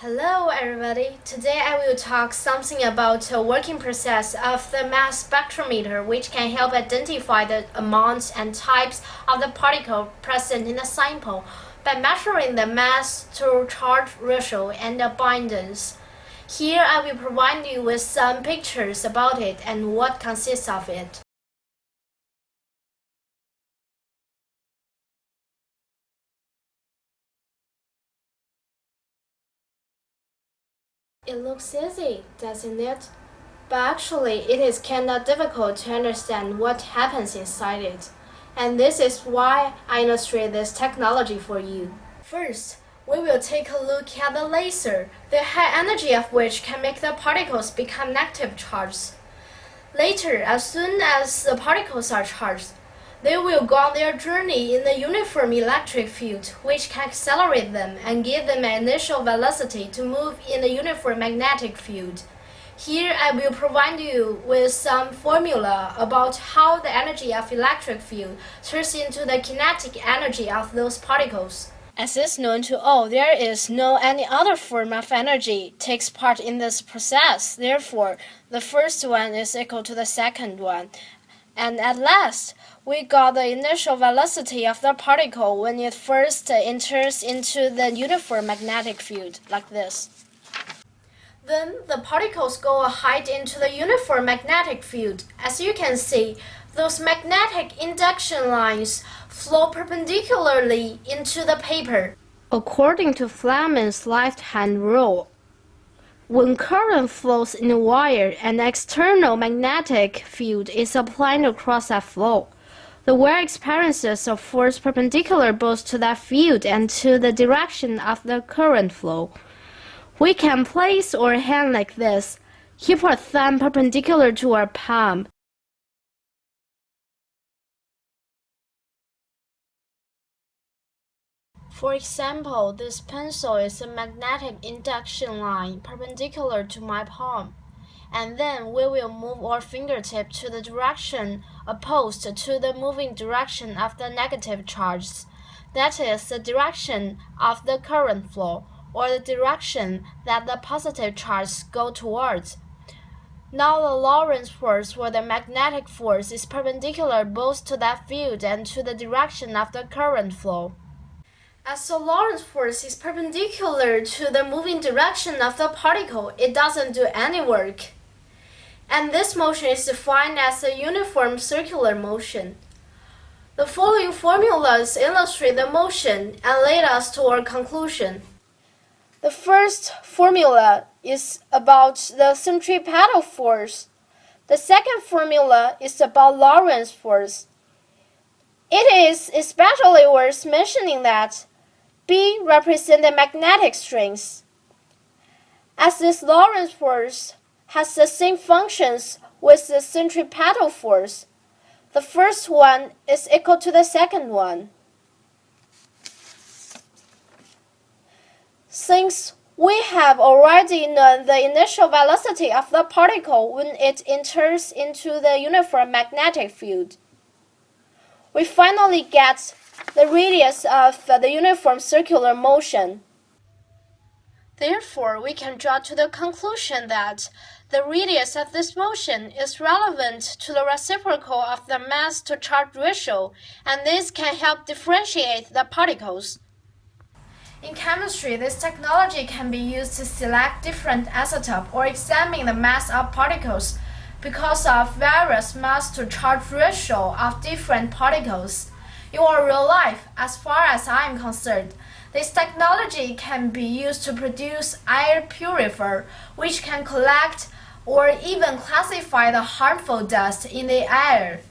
Hello everybody, today I will talk something about the working process of the mass spectrometer, which can help identify the amounts and types of the particle present in the sample by measuring the mass to charge ratio and abundance. Here I will provide you with some pictures about it and what consists of it. It looks easy, doesn't it? But actually, it is kinda difficult to understand what happens inside it. And this is why I illustrate this technology for you. First, we will take a look at the laser, the high energy of which can make the particles become negative charged. Later, as soon as the particles are charged, they will go on their journey in the uniform electric field, which can accelerate them and give them an initial velocity to move in the uniform magnetic field. Here I will provide you with some formula about how the energy of electric field turns into the kinetic energy of those particles. As is known to all, there is no any other form of energy takes part in this process. Therefore, the first one is equal to the second one. And at last, we got the initial velocity of the particle when it first enters into the uniform magnetic field, like this. Then the particles go ahead into the uniform magnetic field. As you can see, those magnetic induction lines flow perpendicularly into the paper. According to Fleming's left-hand rule, when current flows in a wire, an external magnetic field is applied across that flow. The wire experiences a force perpendicular both to that field and to the direction of the current flow. We can place our hand like this, keep our thumb perpendicular to our palm. For example, this pencil is a magnetic induction line perpendicular to my palm, and then we will move our fingertip to the direction opposed to the moving direction of the negative charges. That is the direction of the current flow, or the direction that the positive charges go towards. Now the Lorentz force, or the magnetic force, is perpendicular both to that field and to the direction of the current flow. As the Lorentz force is perpendicular to the moving direction of the particle, it doesn't do any work. And this motion is defined as a uniform circular motion. The following formulas illustrate the motion and lead us to our conclusion. The first formula is about the centripetal force. The second formula is about Lorentz force. It is especially worth mentioning that B represents the magnetic strength. As this Lorentz force has the same functions with the centripetal force, the first one is equal to the second one. Since we have already known the initial velocity of the particle when it enters into the uniform magnetic field, we finally get the radius of the uniform circular motion. Therefore, we can draw to the conclusion that the radius of this motion is relevant to the reciprocal of the mass-to-charge ratio, and this can help differentiate the particles. In chemistry, this technology can be used to select different isotopes or examine the mass of particles because of various mass-to-charge ratio of different particles. In our real life, as far as I am concerned, this technology can be used to produce air purifier, which can collect or even classify the harmful dust in the air.